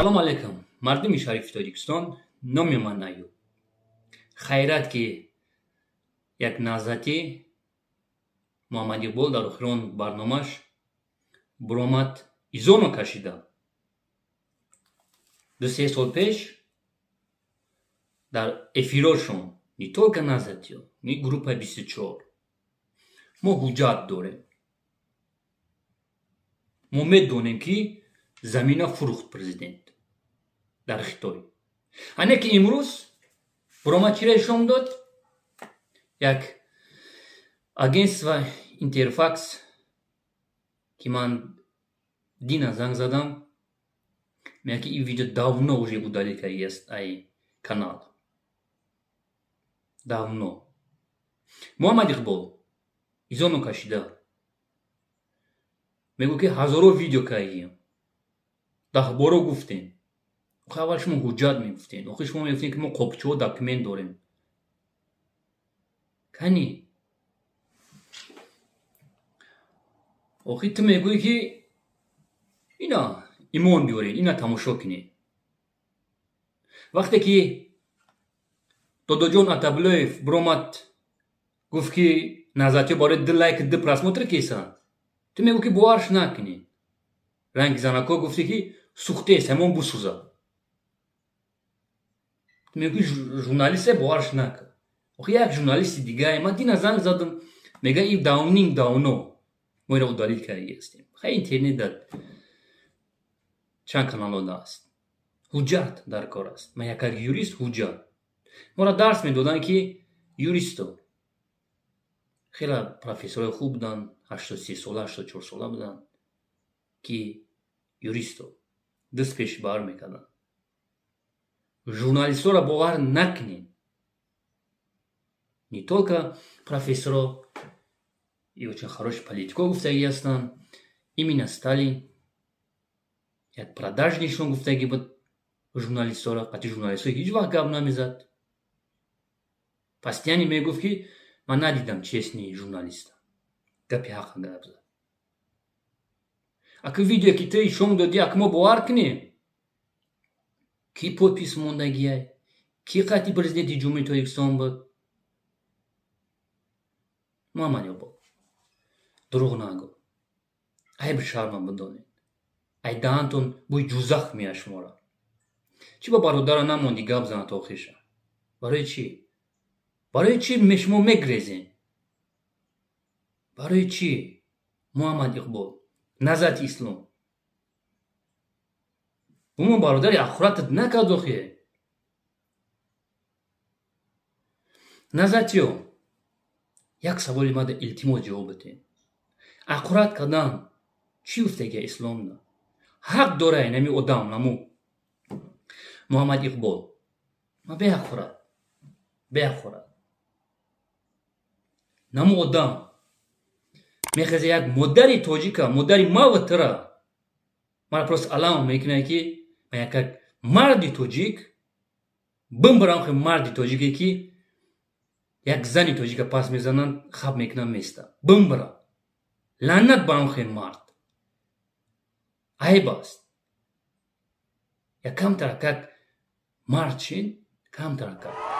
سلام علیکم مردم شریف تاجیکستان. نام من ایوب. خیرت که یک نازاتی محمد اقبال در آخران برنامهش برآمد ایزونو کشیده. 2-3 سال پیش در افیراشون نی تولک نازاتی نی گروپ 24 ما حجت داریم. ما میدونیم که زمینه فروخت پرزیدنت در خطای. انه که امروز برآمد چی را نشان داد؟ یک اگنس و اینترفکس که من دینا زنگ زدم میگه که این ویدیو давно уже удалика есть ای کانال. давно. محمد اقبال ایزونو کشیده. میگو که هزارو ویدیو کردیم. 10 بارو گفتیم. اول شما حجت میگفتین. آخه شما میگفتین که ما قبچه و داکمنت داریم. کنی آخه تو میگوی که اینا ایمان بیارین، اینا تماشا کنین. وقتی که دادا جان اتابلویف برآمد گفت که نازاتی برای 2 لایک 2 پراسموتر کیسان، تو میگو که باورش نکنین. رنگ زنکا گفتی که سوخته است همون بسوزه. تو میگو که ژورنالیست باورش نکن. آخه یک ژورنالیست دیگه من دینا زنگ زدم میگه این داونینگ داونو ما را دلیل کردی هستیم. خیلی اینترنت داد چند کانال است. حجت در کار است. من یک یوریست حجت. ما را درس میدادن که یوریستو خیلی پروفسور خوب بودن، 83 ساله 84 ساله بودن که یوریستو دست پیش بر میکردن. ژورنالیستو را باور نکنین. не только профессора и очень хороших политиков гуфтаги هستن. именно стали як продажнейшон гуфтаги بود ژورنالیست‌ها. قطعی ژورنالیست‌ها هیچ وقت گپ نمیزد. постоянно میگفت که من ندیدم честный ژورنالیست. گپی حق گپ زد. اگه ویدیو که تو شما دادی اگه ما باور کنیم کی подпис мондагиай کی قطعی پرزیدنت جمهوری تاجیکستان بود؟ محمد اقبال دروغ نگو. عیب شرم بدانید. ای دهانتون بوی جوزخ میشماره. چی با برادر نموندی گپ زن تا آخرش؟ برای چی؟ برای چی شما میگریزین؟ برای چی؟ محمد اقبال نازاتی اسلام بومون برادر آخرتت نکرد آخه. نازاتیو یک سوالی ماده التماس جواب بده. آخرت کدام چی افتاده اسلام نه؟ حق داره نمی آدم نمو محمد اقبال ما به آخرت نمو آدم میخواد یک مادری تاجیکا مادری ما و ترا مرا پروس علام میکنه که من یک مردی تاجیک بمبرام خیلی مردی تاجیکی که یک زنی تاجیکا پاس میزنن خواب میکنن میسته بمبرام لعنت برام خیلی مرد عیب است. یک کم ترکت مرد شین کم ترکت